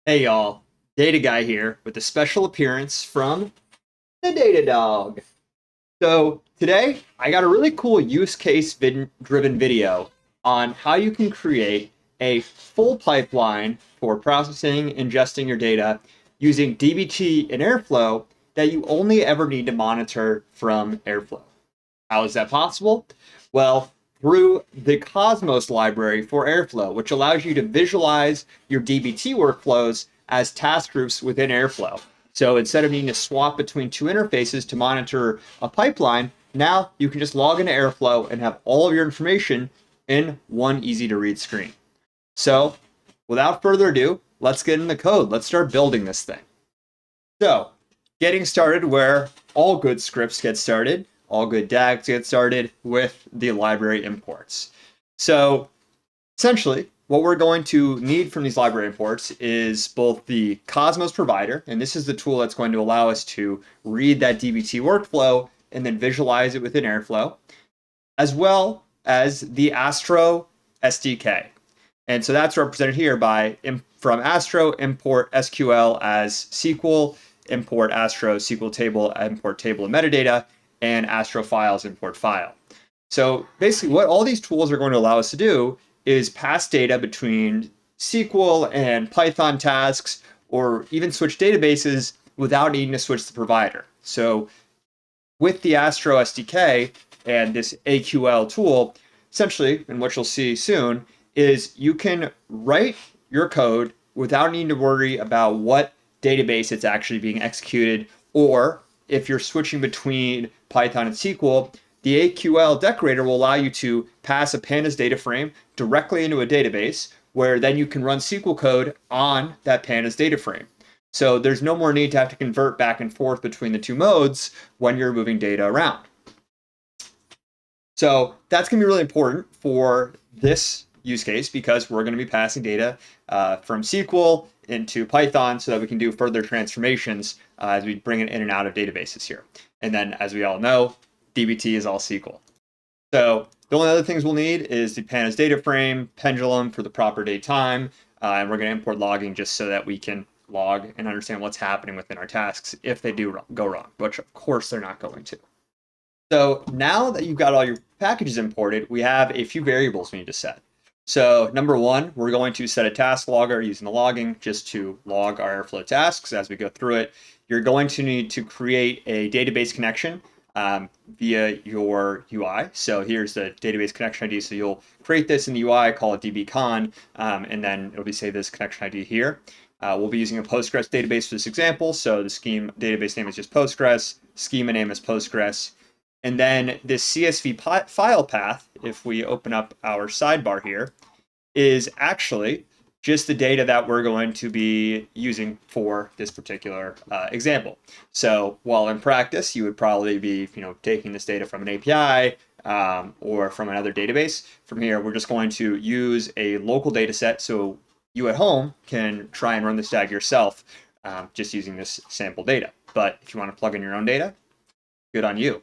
Hey y'all, Data Guy here with a special appearance from the Data Dog. So today I got a really cool use case driven video on how you can create a full pipeline for processing, ingesting your data using DBT and Airflow that you only ever need to monitor from Airflow. How is that possible? Well, through the Cosmos library for Airflow, which allows you to visualize your DBT workflows as task groups within Airflow. So instead of needing to swap between two interfaces to monitor a pipeline, now you can just log into Airflow and have all of your information in one easy to read screen. So without further ado, let's get in the code. Let's start building this thing. So getting started where all good scripts get started, all good DAGs get started with the library imports. So essentially, what we're going to need from these library imports is both the Cosmos provider, and this is the tool that's going to allow us to read that DBT workflow and then visualize it within Airflow, as well as the Astro SDK. And so that's represented here by from Astro import SQL as SQL, import Astro SQL table, import table and metadata, and Astro files import file. So basically what all these tools are going to allow us to do is pass data between SQL and Python tasks, or even switch databases without needing to switch the provider. So with the Astro SDK and this AQL tool, essentially, and what you'll see soon, is you can write your code without needing to worry about what database it's actually being executed, or if you're switching between Python and SQL, the AQL decorator will allow you to pass a pandas data frame directly into a database, where then you can run SQL code on that pandas data frame. So there's no more need to have to convert back and forth between the two modes when you're moving data around. So that's going to be really important for this use case because we're going to be passing data from SQL into Python so that we can do further transformations as we bring it in and out of databases here. And then, as we all know, DBT is all SQL. So the only other things we'll need is the pandas data frame, pendulum for the proper date time, and we're going to import logging just so that we can log and understand what's happening within our tasks if they do go wrong, which of course they're not going to. So now that you've got all your packages imported, we have a few variables we need to set. So number one, we're going to set a task logger using the logging just to log our Airflow tasks as we go through it. You're going to need to create a database connection via your UI. So here's the database connection ID. So you'll create this in the UI, call it dbcon, and then it'll be saved this connection ID here. We'll be using a Postgres database for this example. So the scheme database name is just Postgres, schema name is Postgres. And then this CSV file path, if we open up our sidebar here, is actually just the data that we're going to be using for this particular example. So while in practice, you would probably be taking this data from an API or from another database. From here, we're just going to use a local data set so you at home can try and run this DAG yourself just using this sample data. But if you want to plug in your own data, good on you.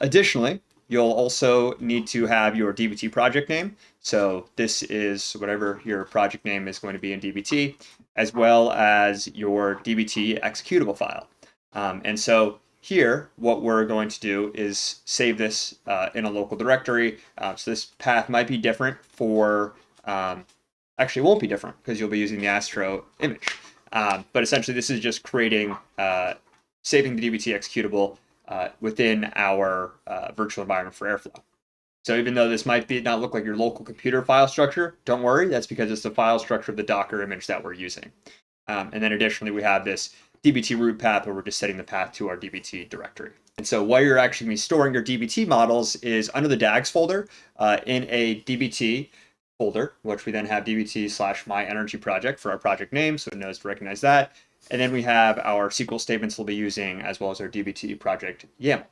Additionally, you'll also need to have your DBT project name. So this is whatever your project name is going to be in DBT, as well as your DBT executable file. And so here, what we're going to do is save this in a local directory. So this path might be different for, actually it won't be different because you'll be using the Astro image. But essentially this is just creating, saving the DBT executable within our virtual environment for Airflow. So even though this might not look like your local computer file structure, don't worry, that's because it's the file structure of the Docker image that we're using. And then additionally, we have this DBT root path where we're just setting the path to our DBT directory. And so where you're actually going to be storing your DBT models is under the DAGs folder in a DBT folder, which we then have dbt/myenergyproject for our project name, so it knows to recognize that. And then we have our SQL statements we'll be using, as well as our DBT project YAML.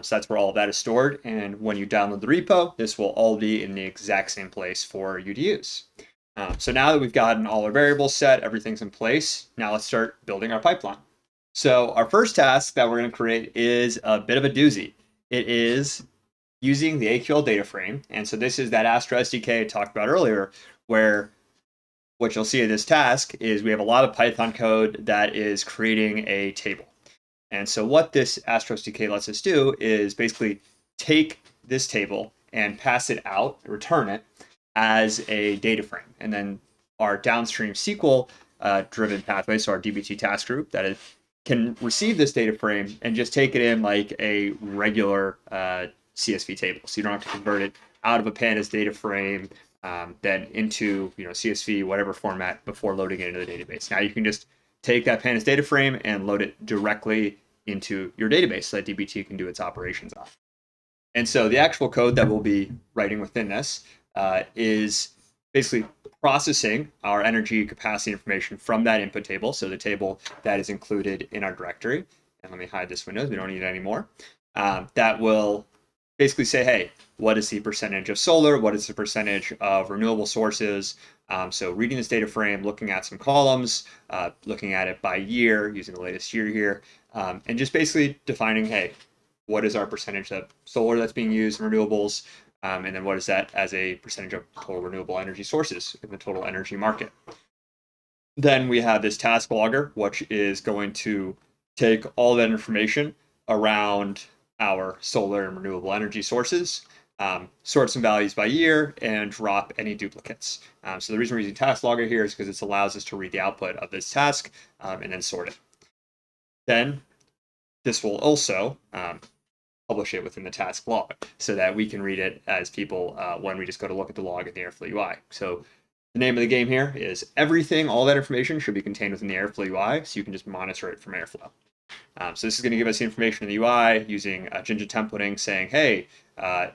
So that's where all of that is stored. And when you download the repo, this will all be in the exact same place for you to use. So now that we've gotten all our variables set, everything's in place, now let's start building our pipeline. So our first task that we're going to create is a bit of a doozy. It is using the AQL data frame. And so this is that Astro SDK I talked about earlier, where what you'll see in this task is we have a lot of Python code that is creating a table. And so what this Astro SDK lets us do is basically take this table and pass it out, return it as a data frame. And then our downstream SQL driven pathway, so our DBT task group that is, can receive this data frame and just take it in like a regular CSV table. So you don't have to convert it out of a pandas data frame, then into CSV, whatever format, before loading it into the database. Now you can just take that pandas data frame and load it directly into your database so that DBT can do its operations on. And so the actual code that we'll be writing within this is basically processing our energy capacity information from that input table, so the table that is included in our directory. And let me hide this window, we don't need it anymore. That will basically say, hey, what is the percentage of solar? What is the percentage of renewable sources? So reading this data frame, looking at some columns, looking at it by year, using the latest year here, and just basically defining, hey, what is our percentage of solar that's being used in renewables? And then what is that as a percentage of total renewable energy sources in the total energy market? Then we have this task logger, which is going to take all that information around our solar and renewable energy sources, sort some values by year, and drop any duplicates. So the reason we're using task logger here is because it allows us to read the output of this task and then sort it. Then this will also publish it within the task log so that we can read it as people when we just go to look at the log in the Airflow UI. So the name of the game here is everything, all that information should be contained within the Airflow UI, so you can just monitor it from Airflow. So this is going to give us the information in the UI using Jinja templating, saying, hey,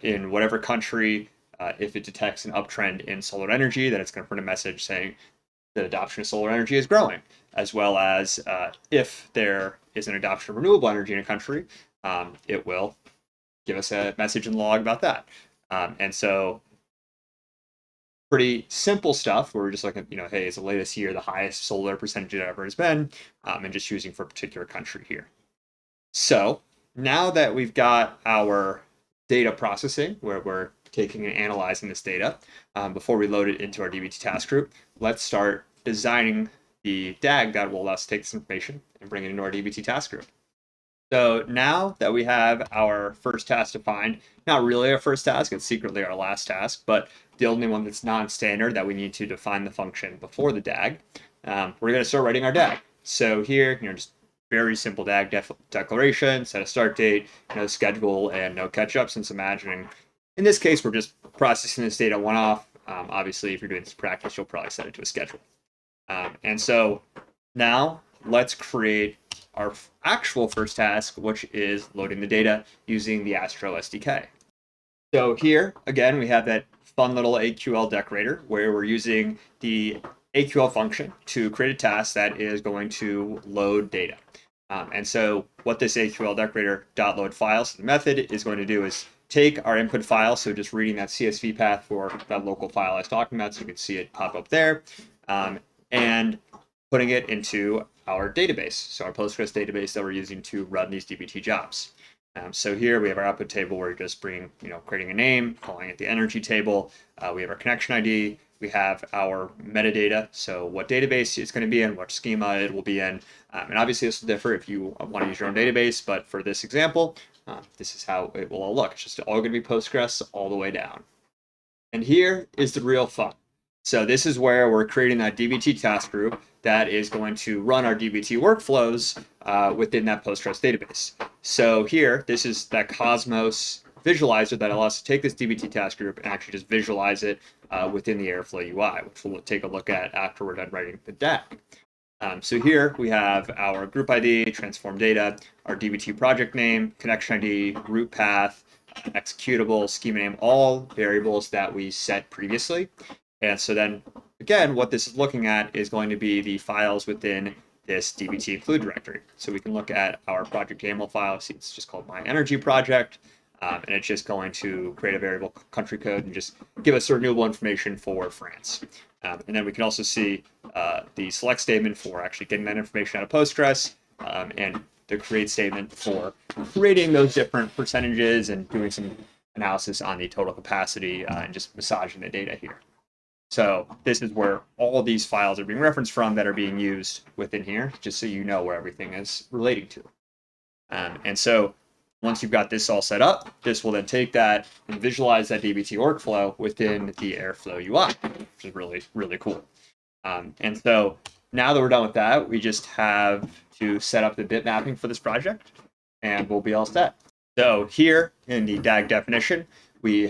in whatever country, if it detects an uptrend in solar energy, then it's going to print a message saying that adoption of solar energy is growing, as well as if there is an adoption of renewable energy in a country, it will give us a message in the log about that. And so pretty simple stuff where we're just looking at, hey, is the latest year the highest solar percentage it ever has been, and just choosing for a particular country here. So now that we've got our data processing, where we're taking and analyzing this data, before we load it into our DBT task group, let's start designing the DAG that will allow us to take this information and bring it into our DBT task group. So now that we have our first task defined, not really our first task, it's secretly our last task, but the only one that's non-standard that we need to define the function before the DAG, we're going to start writing our DAG. So here, just very simple DAG declaration, set a start date, schedule, and no catch-up, since imagining, in this case, we're just processing this data one-off. Obviously, if you're doing this practice, you'll probably set it to a schedule. And so now let's create our actual first task, which is loading the data using the Astro SDK. So here, again, we have that fun little AQL decorator where we're using the AQL function to create a task that is going to load data. And so what this AQL decorator .load files, the method is going to do is take our input file, so just reading that CSV path for that local file I was talking about, so you can see it pop up there, and putting it into our database, so our Postgres database that we're using to run these DBT jobs. So here we have our output table where we're just creating a name, calling it the energy table. We have our connection ID. We have our metadata, so what database it's going to be in, what schema it will be in. And obviously this will differ if you want to use your own database, but for this example, this is how it will all look. It's just all going to be Postgres all the way down. And here is the real fun. So this is where we're creating that DBT task group that is going to run our DBT workflows within that Postgres database. So here, this is that Cosmos visualizer that allows us to take this DBT task group and actually just visualize it within the Airflow UI, which we'll take a look at after we're done writing the DAG. So here we have our group ID, transform data, our DBT project name, connection ID, route path, executable, schema name, all variables that we set previously. And so then, again, what this is looking at is going to be the files within this DBT include directory. So we can look at our project YAML file. See, it's just called my energy project. And it's just going to create a variable country code and just give us renewable information for France. And then we can also see the select statement for actually getting that information out of Postgres, and the create statement for creating those different percentages and doing some analysis on the total capacity and just massaging the data here. So this is where all these files are being referenced from that are being used within here, just so you know where everything is relating to. And so once you've got this all set up, this will then take that and visualize that DBT workflow within the Airflow UI, which is really, really cool. And so now that we're done with that, we just have to set up the bit mapping for this project, and we'll be all set. So here in the DAG definition, we're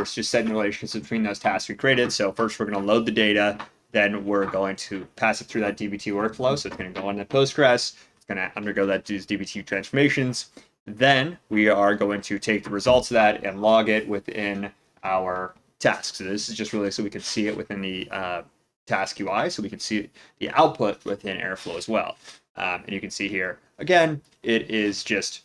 just setting the relationships between those tasks we created. So first we're going to load the data, then we're going to pass it through that DBT workflow. So it's going to go into Postgres, it's going to undergo these DBT transformations. Then we are going to take the results of that and log it within our task. So this is just really so we can see it within the task UI, so we can see the output within Airflow as well. And you can see here, again, it is just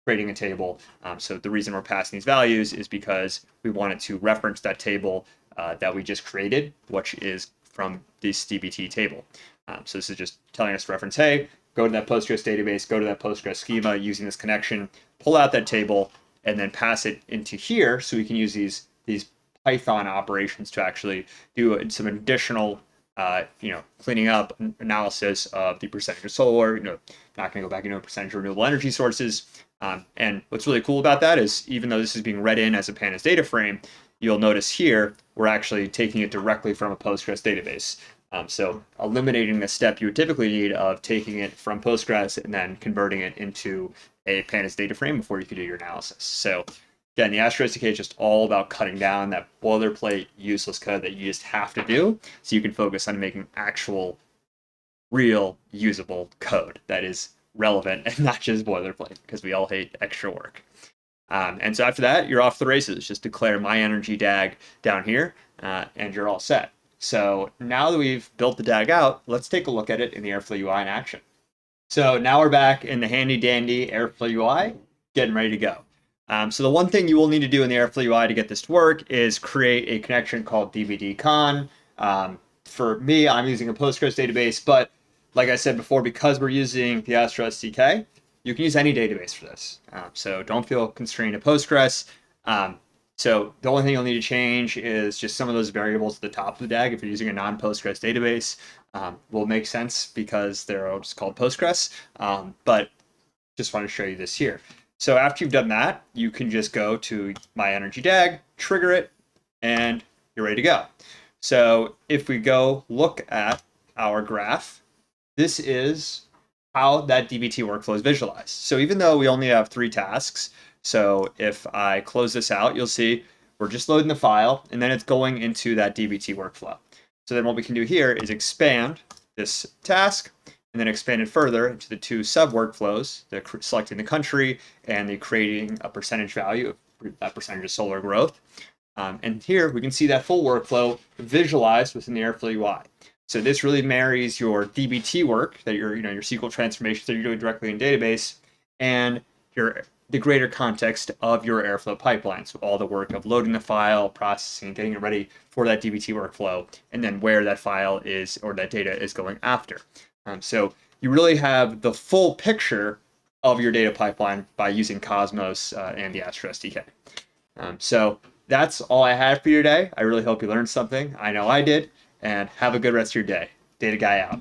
creating a table. So the reason we're passing these values is because we wanted to reference that table that we just created, which is from this DBT table. So this is just telling us to reference, hey, go to that Postgres database, go to that Postgres schema using this connection, pull out that table, and then pass it into here so we can use these Python operations to actually do some additional cleaning up analysis of the percentage of solar, not going to go back into a percentage of renewable energy sources. And what's really cool about that is even though this is being read in as a pandas data frame, you'll notice here, we're actually taking it directly from a Postgres database. So eliminating the step you would typically need of taking it from Postgres and then converting it into a pandas data frame before you can do your analysis. So again, the Astro SDK is just all about cutting down that boilerplate useless code that you just have to do so you can focus on making actual, real, usable code that is relevant and not just boilerplate, because we all hate extra work. And so after that, you're off the races. Just declare my energy DAG down here, and you're all set. So now that we've built the DAG out, let's take a look at it in the Airflow UI in action. So now we're back in the handy dandy Airflow UI, getting ready to go. So the one thing you will need to do in the Airflow UI to get this to work is create a connection called dbtcon. For me, I'm using a Postgres database, but like I said before, because we're using the Astro SDK, you can use any database for this. So don't feel constrained to Postgres. So the only thing you'll need to change is just some of those variables at the top of the DAG. If you're using a non-Postgres database, will make sense because they're all just called Postgres. But just want to show you this here. So after you've done that, you can just go to My Energy DAG, trigger it, and you're ready to go. So if we go look at our graph, this is how that DBT workflow is visualized. So even though we only have 3 tasks, so if I close this out, you'll see we're just loading the file, and then it's going into that DBT workflow. So then what we can do here is expand this task, and then expand it further into the 2 sub-workflows, the selecting the country and the creating a percentage value, that percentage of solar growth. And here we can see that full workflow visualized within the Airflow UI. So this really marries your DBT work that your SQL transformations that you're doing directly in database and the greater context of your Airflow pipeline. So all the work of loading the file, processing, getting it ready for that DBT workflow, and then where that file is or that data is going after. So you really have the full picture of your data pipeline by using Cosmos and the Astro SDK. So that's all I had for you today. I really hope you learned something. I know I did. And have a good rest of your day. Data Guy out.